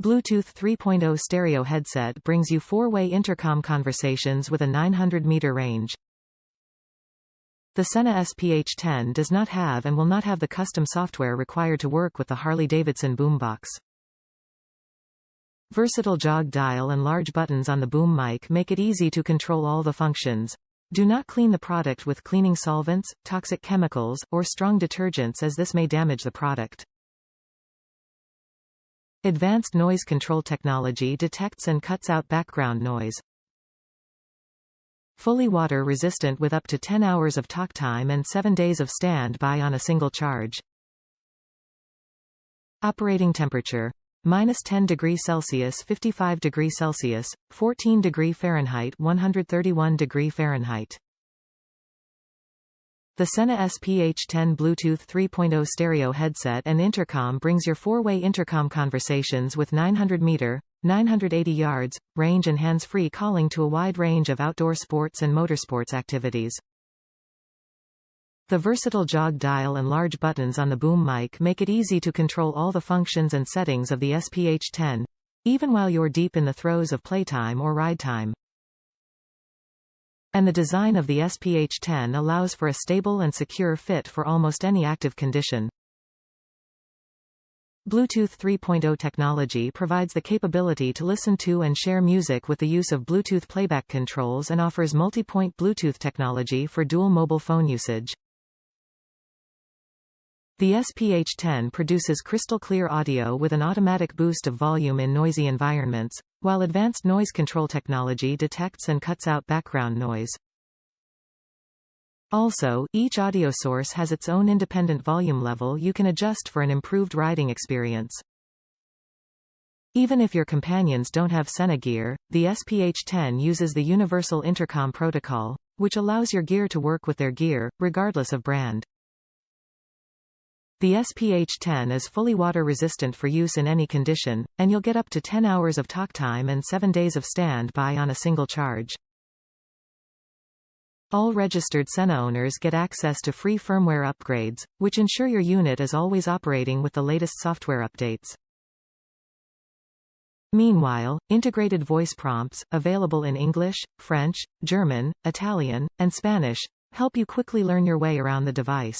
Bluetooth 3.0 stereo headset brings you four-way intercom conversations with a 900-meter range. The Sena SPH10 does not have and will not have the custom software required to work with the Harley Davidson Boom Box. Versatile jog dial and large buttons on the boom mic make it easy to control all the functions. Do not clean the product with cleaning solvents, toxic chemicals, or strong detergents, as this may damage the product. Advanced noise control technology detects and cuts out background noise. Fully water resistant with up to 10 hours of talk time and 7 days of standby on a single charge. Operating temperature: -10°C, 55°C, 14°F, 131°F. The Sena SPH10 Bluetooth 3.0 stereo headset and intercom brings your four-way intercom conversations with 900-meter, 980 yards, range and hands-free calling to a wide range of outdoor sports and motorsports activities. The versatile jog dial and large buttons on the boom mic make it easy to control all the functions and settings of the SPH10, even while you're deep in the throes of playtime or ride time. And the design of the SPH10 allows for a stable and secure fit for almost any active condition. Bluetooth 3.0 technology provides the capability to listen to and share music with the use of Bluetooth playback controls and offers Multipoint Bluetooth technology for dual mobile phone usage. The SPH10 produces crystal-clear audio with an automatic boost of volume in noisy environments, while advanced noise control technology detects and cuts out background noise. Also, each audio source has its own independent volume level you can adjust for an improved riding experience. Even if your companions don't have Sena gear, the SPH10 uses the Universal Intercom protocol, which allows your gear to work with their gear, regardless of brand. The SPH10 is fully water-resistant for use in any condition, and you'll get up to 10 hours of talk time and 7 days of standby on a single charge. All registered Sena owners get access to free firmware upgrades, which ensure your unit is always operating with the latest software updates. Meanwhile, integrated voice prompts, available in English, French, German, Italian, and Spanish, help you quickly learn your way around the device.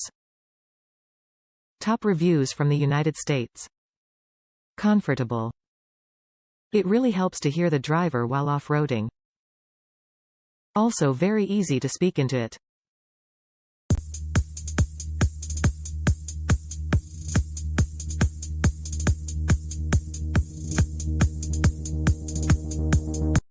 Top reviews from the United States. Comfortable. It really helps to hear the driver while off-roading. Also very easy to speak into it.